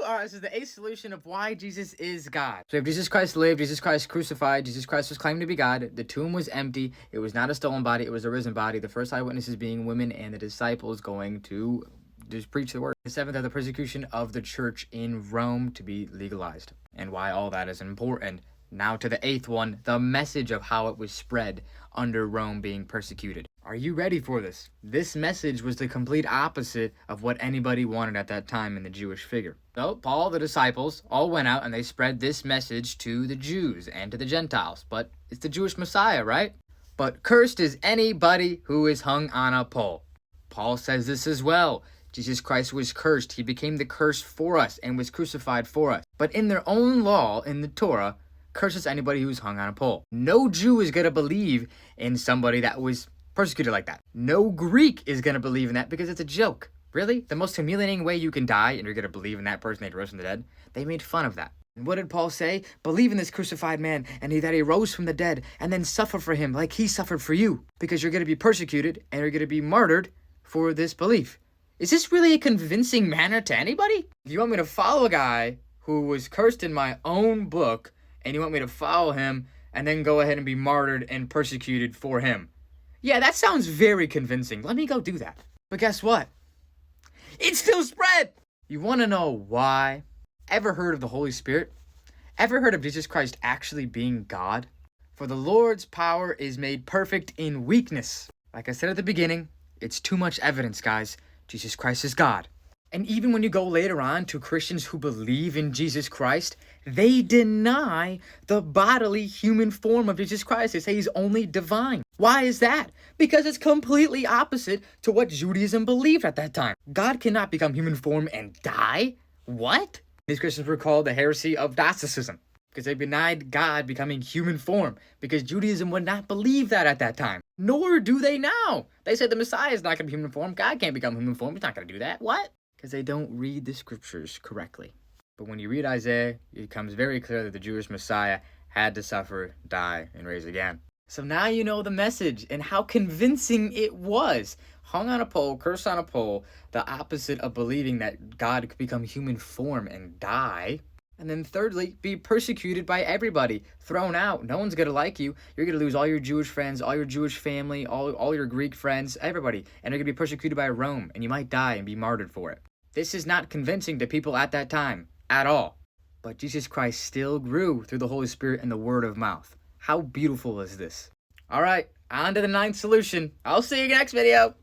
Alright, this is the eighth solution of why Jesus is God. So if Jesus Christ lived, Jesus Christ crucified, Jesus Christ was claiming to be God, the tomb was empty, it was not a stolen body, it was a risen body, the first eyewitnesses being women and the disciples going to just preach the word. The seventh are the persecution of the church in Rome to be legalized, and why all that is important. Now to the eighth one, the message of how it was spread under Rome being persecuted. Are you ready for this? This message was the complete opposite of what anybody wanted at that time in the Jewish figure. So Paul, the disciples, all went out and they spread this message to the Jews and to the Gentiles. But it's the Jewish Messiah, right? But cursed is anybody who is hung on a pole. Paul says this as well. Jesus Christ was cursed. He became the curse for us and was crucified for us. But in their own law, in the Torah, curses anybody who's hung on a pole. No Jew is going to believe in somebody that was persecuted like that. No Greek is going to believe in that because it's a joke. Really? The most humiliating way you can die and you're going to believe in that person that rose from the dead? They made fun of that. And what did Paul say? Believe in this crucified man and that he rose from the dead and then suffer for him like he suffered for you, because you're going to be persecuted and you're going to be martyred for this belief. Is this really a convincing manner to anybody? You want me to follow a guy who was cursed in my own book, and you want me to follow him and then go ahead and be martyred and persecuted for him? Yeah, that sounds very convincing. Let me go do that. But guess what? It still spread! You want to know why? Ever heard of the Holy Spirit? Ever heard of Jesus Christ actually being God? For the Lord's power is made perfect in weakness. Like I said at the beginning, it's too much evidence, guys. Jesus Christ is God. And even when you go later on to Christians who believe in Jesus Christ, they deny the bodily human form of Jesus Christ. They say he's only divine. Why is that? Because it's completely opposite to what Judaism believed at that time. God cannot become human form and die? What? These Christians were called the heresy of Gnosticism because they denied God becoming human form, because Judaism would not believe that at that time. Nor do they now. They said the Messiah is not going to be human form. God can't become human form. He's not going to do that. What? Because they don't read the scriptures correctly. But when you read Isaiah, it becomes very clear that the Jewish Messiah had to suffer, die, and rise again. So now you know the message and how convincing it was. Hung on a pole, cursed on a pole, the opposite of believing that God could become human form and die. And then thirdly, be persecuted by everybody, thrown out. No one's going to like you. You're going to lose all your Jewish friends, all your Jewish family, all your Greek friends, everybody. And you're going to be persecuted by Rome, and you might die and be martyred for it. This is not convincing to people at that time, at all. But Jesus Christ still grew through the Holy Spirit and the word of mouth. How beautiful is this? All right, on to the ninth solution. I'll see you in the next video.